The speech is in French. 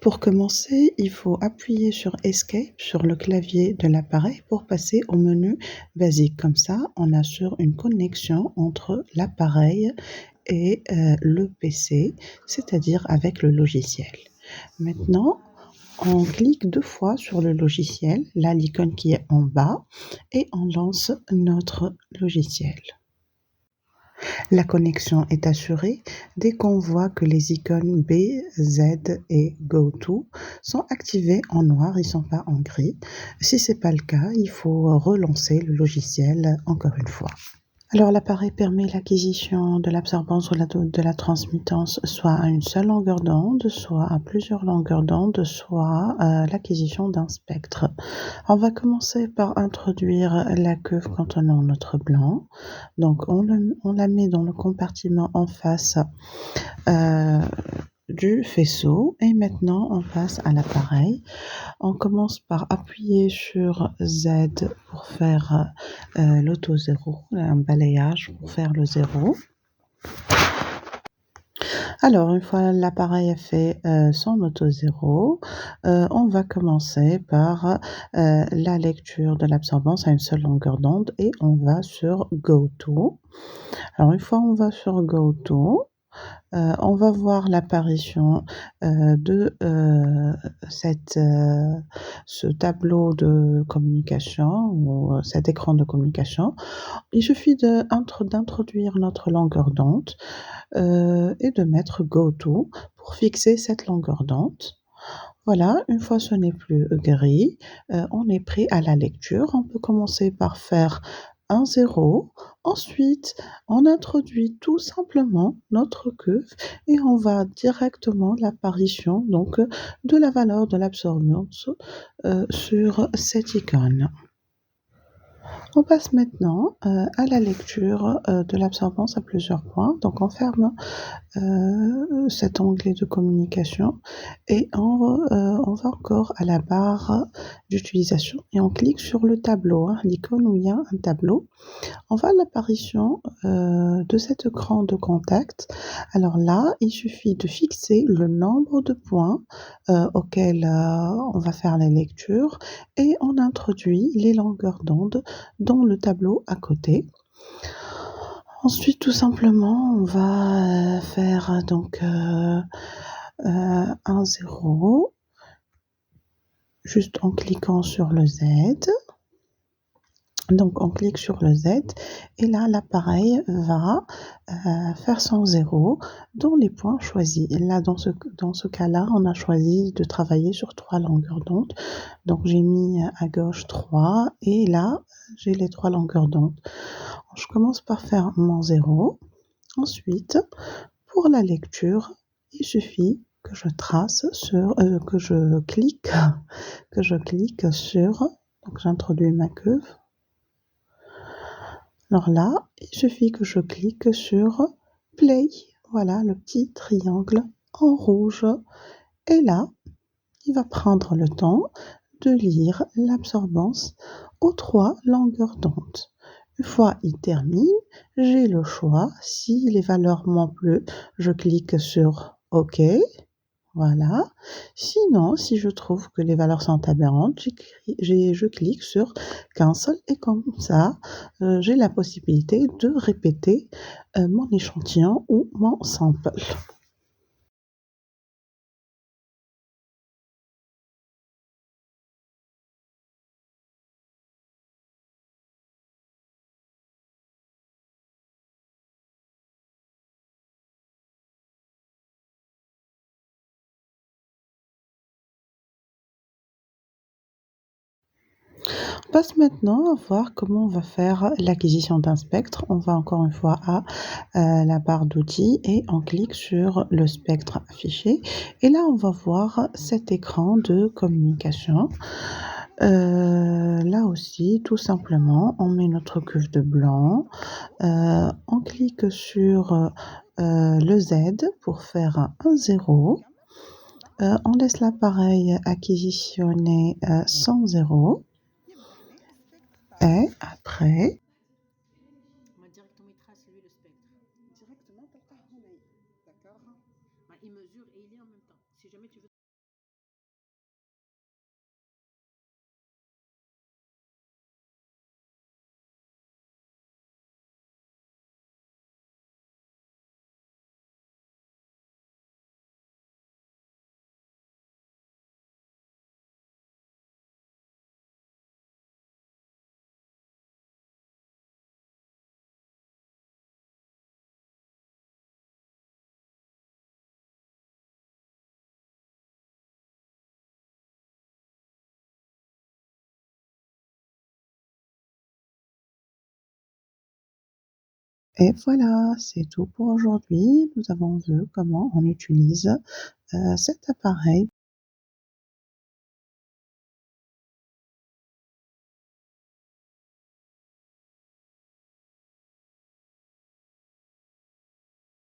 Pour commencer, il faut appuyer sur Escape sur le clavier de l'appareil pour passer au menu basique. Comme ça, on assure une connexion entre l'appareil et le PC, c'est-à-dire avec le logiciel. Maintenant, on clique 2 fois sur le logiciel, là l'icône qui est en bas, et on lance notre logiciel. La connexion est assurée dès qu'on voit que les icônes B, Z et GoTo sont activées en noir, ils ne sont pas en gris. Si ce n'est pas le cas, il faut relancer le logiciel encore une fois. Alors l'appareil permet l'acquisition de l'absorbance ou de la transmittance soit à une seule longueur d'onde, soit à plusieurs longueurs d'onde, soit l'acquisition d'un spectre. On va commencer par introduire la cuve contenant notre blanc. Donc on la met dans le compartiment en face du faisceau et maintenant on passe à l'appareil. On commence par appuyer sur Z pour faire l'auto-zéro, un balayage pour faire le zéro. Alors, une fois l'appareil a fait son auto-zéro, on va commencer par la lecture de l'absorbance à une seule longueur d'onde et on va sur GoTo. Alors, une fois on va sur GoTo, on va voir l'apparition de ce tableau de communication ou cet écran de communication. Il suffit d'introduire notre longueur d'onde et de mettre GoTo pour fixer cette longueur d'onde. Voilà, une fois ce n'est plus gris, on est prêt à la lecture. On peut commencer par faire un zéro. Ensuite, on introduit tout simplement notre cuve et on va directement l'apparition donc de la valeur de l'absorbance sur cette icône. On passe maintenant à la lecture de l'absorbance à plusieurs points. Donc on ferme cet onglet de communication et on va encore à la barre d'utilisation et on clique sur le tableau, l'icône où il y a un tableau. On va à l'apparition de cet écran de contact. Alors là, il suffit de fixer le nombre de points auxquels on va faire la lecture et on introduit les longueurs d'onde dans le tableau à côté. Ensuite, tout simplement, on va faire donc un zéro, juste en cliquant sur le Z. Donc on clique sur le Z et là l'appareil va faire son zéro dans les points choisis. Et là dans ce cas-là, on a choisi de travailler sur 3 longueurs d'onde. Donc j'ai mis à gauche 3 et là j'ai les 3 longueurs d'onde. Je commence par faire mon zéro. Ensuite, pour la lecture, il suffit que je trace sur, que je clique sur, donc j'introduis ma cuve. Alors là, il suffit que je clique sur Play, voilà le petit triangle en rouge. Et là, il va prendre le temps de lire l'absorbance aux 3 longueurs d'onde. Une fois il termine, j'ai le choix. Si les valeurs m'ont plu, je clique sur OK. Voilà. Sinon, si je trouve que les valeurs sont aberrantes, je clique sur Cancel et comme ça, j'ai la possibilité de répéter mon échantillon ou mon sample. On passe maintenant à voir comment on va faire l'acquisition d'un spectre. On va encore une fois à la barre d'outils et on clique sur le spectre affiché. Et là, on va voir cet écran de communication. Là aussi, tout simplement, on met notre cuve de blanc. On clique sur le Z pour faire un zéro. On laisse l'appareil acquisitionner son zéro. Et après, On va directement y tracer lui le spectre. directement, d'accord? Il mesure et il lit en même temps. Si jamais tu veux Et voilà, c'est tout pour aujourd'hui. Nous avons vu comment on utilise, cet appareil